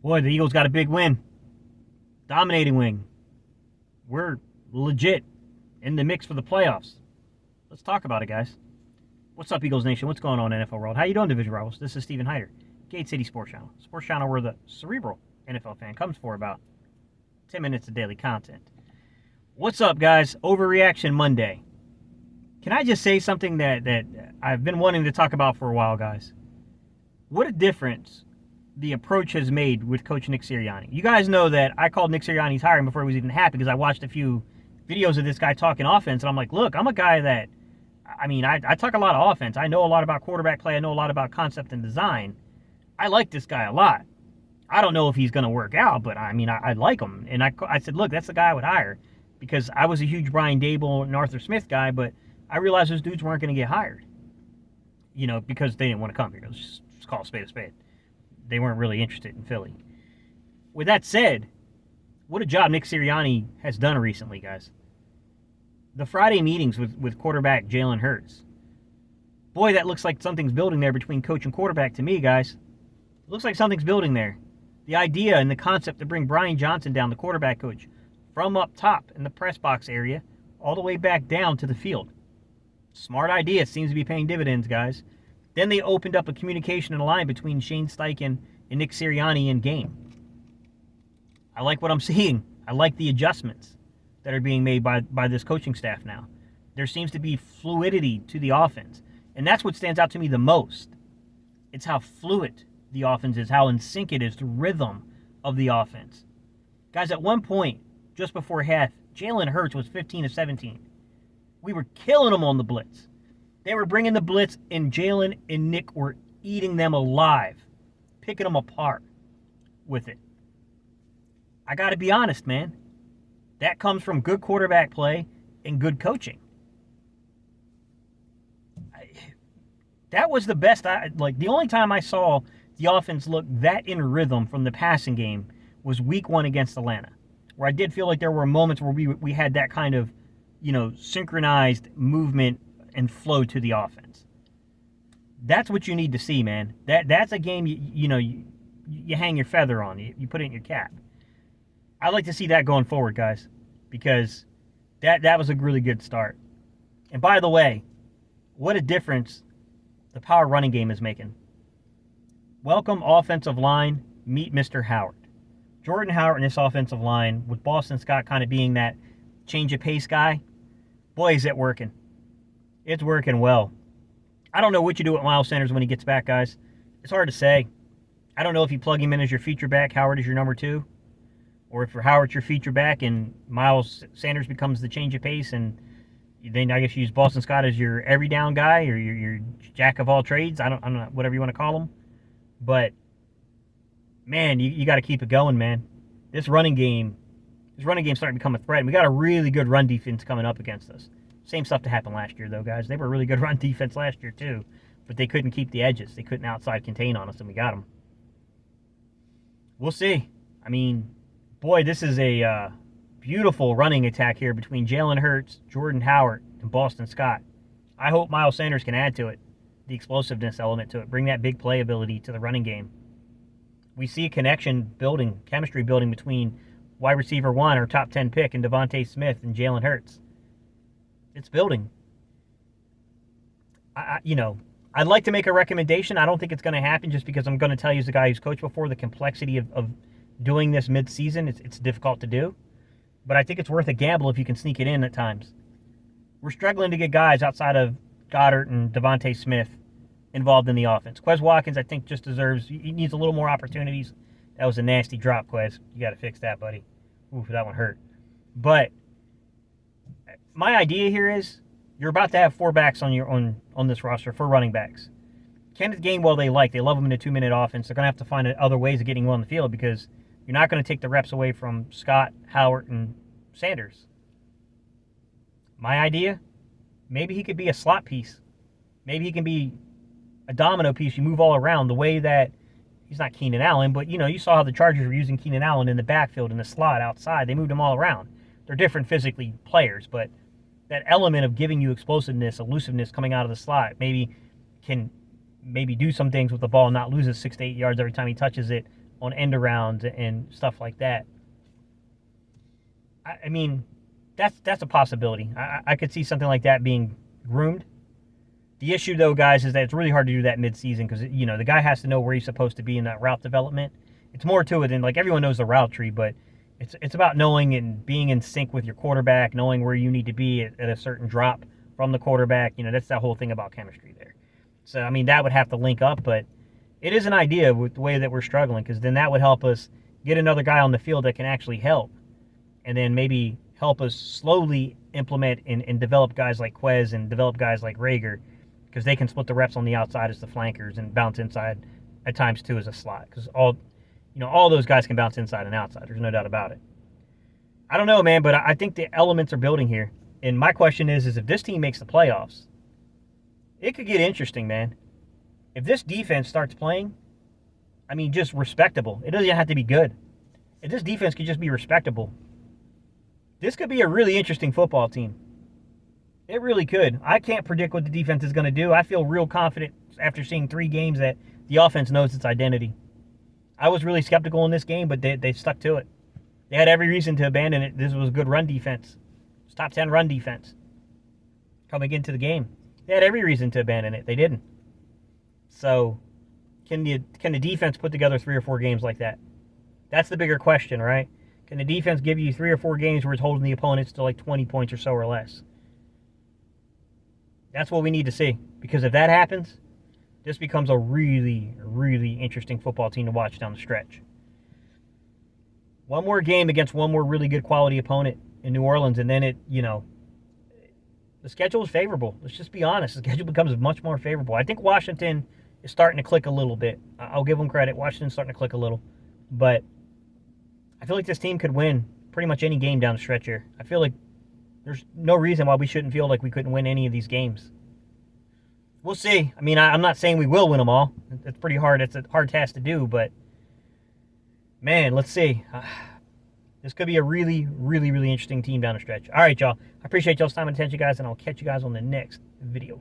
Boy, the Eagles got a big win. Dominating win. We're legit in the mix for the playoffs. Let's talk about it, guys. What's up, Eagles Nation? What's going on, NFL world? How you doing, Division Rivals? This is Stephen Hyder, Gate City Sports Channel. Sports Channel where the cerebral NFL fan comes for about 10 minutes of daily content. What's up, guys? Overreaction Monday. Can I just say something that I've been wanting to talk about for a while, guys? What a difference the approach has made with Coach Nick Sirianni. You guys know that I called Nick Sirianni's hiring before he was even happy because I watched a few videos of this guy talking offense, and I'm like, look, I'm a guy that, I talk a lot of offense. I know a lot about quarterback play. I know a lot about concept and design. I like this guy a lot. I don't know if he's going to work out, but I like him. And I said, look, that's the guy I would hire because I was a huge Brian Dable and Arthur Smith guy, but I realized those dudes weren't going to get hired, because they didn't want to come here. Let's just call a spade a spade. They weren't really interested in Philly. With that said, what a job Nick Sirianni has done recently, guys. The Friday meetings with quarterback Jalen Hurts. Boy, that looks like something's building there between coach and quarterback to me, guys. It looks like something's building there. The idea and the concept to bring Brian Johnson down, the quarterback coach, from up top in the press box area all the way back down to the field. Smart idea. Seems to be paying dividends, guys. Then they opened up a communication and a line between Shane Steichen and Nick Sirianni in game. I like what I'm seeing. I like the adjustments that are being made by this coaching staff now. There seems to be fluidity to the offense. And that's what stands out to me the most. It's how fluid the offense is, how in sync it is, the rhythm of the offense. Guys, at one point, just before half, Jalen Hurts was 15 of 17. We were killing them on the blitz. They were bringing the blitz, and Jalen and Nick were eating them alive, picking them apart with it. I got to be honest, man. That comes from good quarterback play and good coaching. That was the best. The only time I saw the offense look that in rhythm from the passing game was week 1 against Atlanta, where I did feel like there were moments where we had that kind of, synchronized movement and flow to the offense. That's what you need to see, man. That's a game you hang your feather on. You put it in your cap. I'd like to see that going forward, guys, because that was a really good start. And by the way, what a difference the power running game is making. Welcome offensive line, meet Mr. Howard. Jordan Howard in this offensive line, with Boston Scott kind of being that change of pace guy, boy, is it working. It's working well. I don't know what you do with Miles Sanders when he gets back, guys. It's hard to say. I don't know if you plug him in as your feature back, Howard is your number 2, or if Howard's your feature back and Miles Sanders becomes the change of pace, and then I guess you use Boston Scott as your every down guy or your jack of all trades. I don't know, whatever you want to call him. But man, you got to keep it going, man. This running game's starting to become a threat. And we got a really good run defense coming up against us. Same stuff that happened last year, though, guys. They were a really good run defense last year, too. But they couldn't keep the edges. They couldn't outside contain on us, and we got them. We'll see. Boy, this is a beautiful running attack here between Jalen Hurts, Jordan Howard, and Boston Scott. I hope Miles Sanders can add to it, the explosiveness element to it, bring that big play ability to the running game. We see a connection building, chemistry building between wide receiver 1, our top 10 pick, and Devontae Smith and Jalen Hurts. It's building. I'd like to make a recommendation. I don't think it's going to happen just because I'm going to tell you as a guy who's coached before the complexity of doing this mid-season. It's difficult to do. But I think it's worth a gamble if you can sneak it in at times. We're struggling to get guys outside of Goddard and Devontae Smith involved in the offense. Quez Watkins, I think, he needs a little more opportunities. That was a nasty drop, Quez. You got to fix that, buddy. Oof, that one hurt. But my idea here is you're about to have 4 backs on this roster, 4 running backs. Kenneth Gainwell they love him in a 2-minute offense. They're going to have to find other ways of getting him on the field because you're not going to take the reps away from Scott, Howard, and Sanders. My idea, maybe he could be a slot piece. Maybe he can be a domino piece. You move all around the way that he's not Keenan Allen, but you saw how the Chargers were using Keenan Allen in the backfield, in the slot, outside. They moved him all around. They're different physically players, but that element of giving you explosiveness, elusiveness coming out of the slot, maybe can do some things with the ball and not lose it 6 to 8 yards every time he touches it, on end arounds and stuff like that. I mean, that's a possibility. I could see something like that being groomed. The issue, though, guys, is that it's really hard to do that mid-season because, the guy has to know where he's supposed to be in that route development. It's more to it than, like, everyone knows the route tree, but it's about knowing and being in sync with your quarterback, knowing where you need to be at a certain drop from the quarterback. That's that whole thing about chemistry there. So, I mean, that would have to link up, but it is an idea with the way that we're struggling because then that would help us get another guy on the field that can actually help and then maybe help us slowly implement and develop guys like Quez and develop guys like Rager because they can split the reps on the outside as the flankers and bounce inside at times too as a slot because all those guys can bounce inside and outside. There's no doubt about it. I don't know, man, but I think the elements are building here. And my question is if this team makes the playoffs, it could get interesting, man. If this defense starts playing, I mean, just respectable. It doesn't have to be good. If this defense could just be respectable, this could be a really interesting football team. It really could. I can't predict what the defense is going to do. I feel real confident after seeing 3 games that the offense knows its identity. I was really skeptical in this game, but they stuck to it. They had every reason to abandon it. This was a good run defense. It's top 10 run defense coming into the game. They had every reason to abandon it. They didn't. So can the defense put together 3 or 4 games like that? That's the bigger question, right? Can the defense give you 3 or 4 games where it's holding the opponents to like 20 points or so or less? That's what we need to see. Because if that happens, this becomes a really, really interesting football team to watch down the stretch. One more game against one more really good quality opponent in New Orleans, and then the schedule is favorable. Let's just be honest. The schedule becomes much more favorable. I think Washington is starting to click a little bit. I'll give them credit. Washington's starting to click a little. But I feel like this team could win pretty much any game down the stretch here. I feel like there's no reason why we shouldn't feel like we couldn't win any of these games. We'll see. I mean, I'm not saying we will win them all. It's pretty hard. It's a hard task to do, but man, let's see. This could be a really, really, really interesting team down the stretch. All right, y'all. I appreciate y'all's time and attention, guys, and I'll catch you guys on the next video.